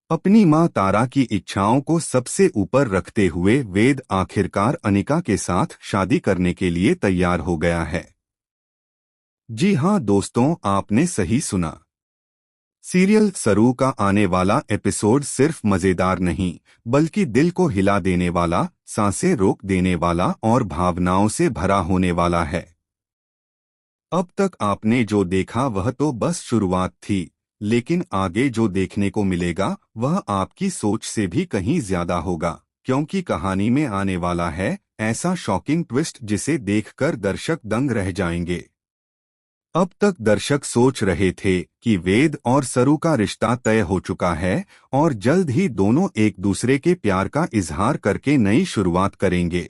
अपनी मां तारा की इच्छाओं को सबसे ऊपर रखते हुए वेद आखिरकार अनिका के साथ शादी करने के लिए तैयार हो गया है। जी हां दोस्तों, आपने सही सुना। सीरियल सरू का आने वाला एपिसोड सिर्फ मजेदार नहीं, बल्कि दिल को हिला देने वाला, सांसें रोक देने वाला और भावनाओं से भरा होने वाला है। अब तक आपने जो देखा वह तो बस शुरुआत थी, लेकिन आगे जो देखने को मिलेगा वह आपकी सोच से भी कहीं ज्यादा होगा, क्योंकि कहानी में आने वाला है ऐसा शॉकिंग ट्विस्ट जिसे देखकर दर्शक दंग रह जाएंगे। अब तक दर्शक सोच रहे थे कि वेद और सरू का रिश्ता तय हो चुका है और जल्द ही दोनों एक दूसरे के प्यार का इजहार करके नई शुरुआत करेंगे।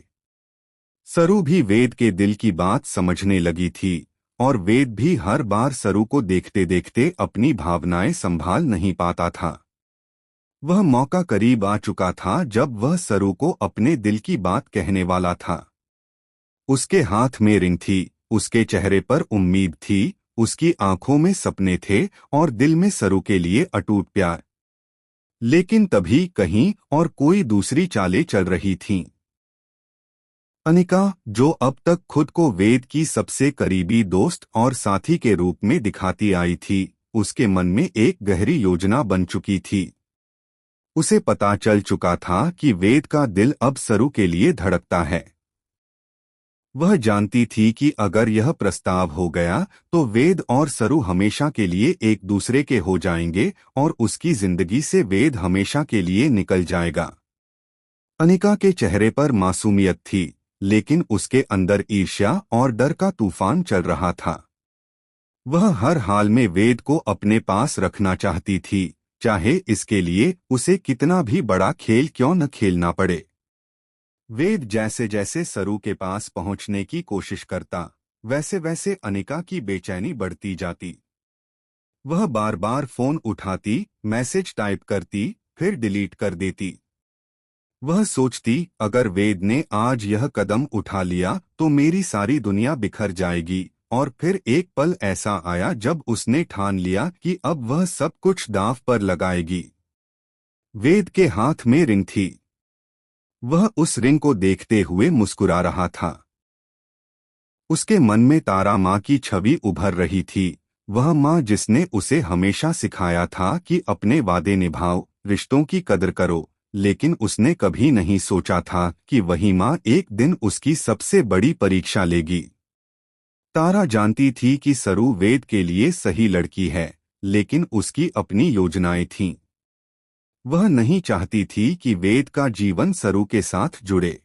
सरू भी वेद के दिल की बात समझने लगी थी और वेद भी हर बार सरू को देखते देखते अपनी भावनाएं संभाल नहीं पाता था। वह मौका करीब आ चुका था जब वह सरू को अपने दिल की बात कहने वाला था। उसके हाथ में रिंग थी, उसके चेहरे पर उम्मीद थी, उसकी आंखों में सपने थे और दिल में सरू के लिए अटूट प्यार। लेकिन तभी कहीं और कोई दूसरी चालें चल रही थीं। अनिका, जो अब तक खुद को वेद की सबसे करीबी दोस्त और साथी के रूप में दिखाती आई थी, उसके मन में एक गहरी योजना बन चुकी थी। उसे पता चल चुका था कि वेद का दिल अब सरू के लिए धड़कता है। वह जानती थी कि अगर यह प्रस्ताव हो गया तो वेद और सरू हमेशा के लिए एक दूसरे के हो जाएंगे और उसकी जिंदगी से वेद हमेशा के लिए निकल जाएगा। अनिका के चेहरे पर मासूमियत थी, लेकिन उसके अंदर ईर्ष्या और डर का तूफान चल रहा था। वह हर हाल में वेद को अपने पास रखना चाहती थी, चाहे इसके लिए उसे कितना भी बड़ा खेल क्यों न खेलना पड़े। वेद जैसे जैसे सरू के पास पहुंचने की कोशिश करता, वैसे वैसे अनिका की बेचैनी बढ़ती जाती। वह बार बार फोन उठाती, मैसेज टाइप करती, फिर डिलीट कर देती। वह सोचती, अगर वेद ने आज यह कदम उठा लिया तो मेरी सारी दुनिया बिखर जाएगी। और फिर एक पल ऐसा आया जब उसने ठान लिया कि अब वह सब कुछ दांव पर लगाएगी। वेद के हाथ में रिंग थी। वह उस रिंग को देखते हुए मुस्कुरा रहा था। उसके मन में तारा माँ की छवि उभर रही थी, वह माँ जिसने उसे हमेशा सिखाया था कि अपने वादे निभाओ, रिश्तों की कदर करो। लेकिन उसने कभी नहीं सोचा था कि वही माँ एक दिन उसकी सबसे बड़ी परीक्षा लेगी। तारा जानती थी कि सरू वेद के लिए सही लड़की है, लेकिन उसकी अपनी योजनाएं थीं। वह नहीं चाहती थी कि वेद का जीवन सरू के साथ जुड़े।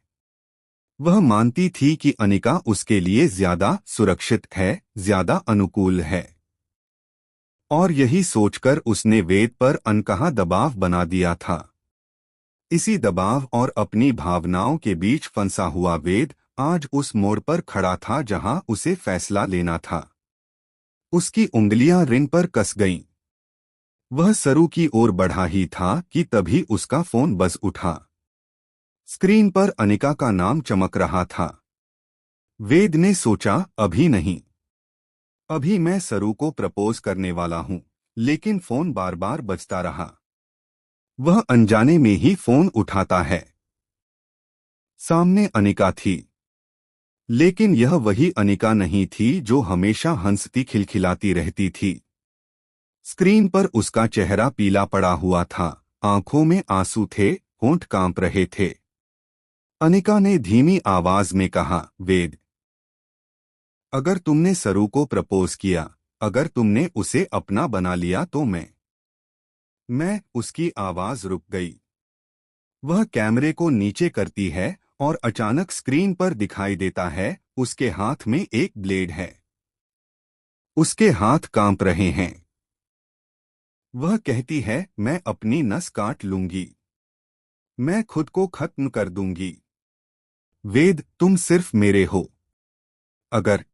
वह मानती थी कि अनिका उसके लिए ज्यादा सुरक्षित है, ज्यादा अनुकूल है। और यही सोचकर उसने वेद पर अनकहा दबाव बना दिया था। इसी दबाव और अपनी भावनाओं के बीच फंसा हुआ वेद आज उस मोड़ पर खड़ा था जहां उसे फैसला लेना था। उसकी उंगलियां रिंग पर कस गईं। वह सरू की ओर बढ़ा ही था कि तभी उसका फोन बज उठा। स्क्रीन पर अनिका का नाम चमक रहा था। वेद ने सोचा, अभी नहीं। अभी मैं सरू को प्रपोज करने वाला हूं, लेकिन फोन बार बार बजता रहा। वह अनजाने में ही फोन उठाता है। सामने अनिका थी, लेकिन यह वही अनिका नहीं थी जो हमेशा हंसती खिलखिलाती रहती थी। स्क्रीन पर उसका चेहरा पीला पड़ा हुआ था, आंखों में आंसू थे, होंठ कांप रहे थे। अनिका ने धीमी आवाज में कहा, वेद, अगर तुमने सरू को प्रपोज किया, अगर तुमने उसे अपना बना लिया तो मैं उसकी आवाज रुक गई। वह कैमरे को नीचे करती है और अचानक स्क्रीन पर दिखाई देता है उसके हाथ में एक ब्लेड है। उसके हाथ कांप रहे हैं। वह कहती है, मैं अपनी नस काट लूंगी, मैं खुद को खत्म कर दूंगी। वेद, तुम सिर्फ मेरे हो। अगर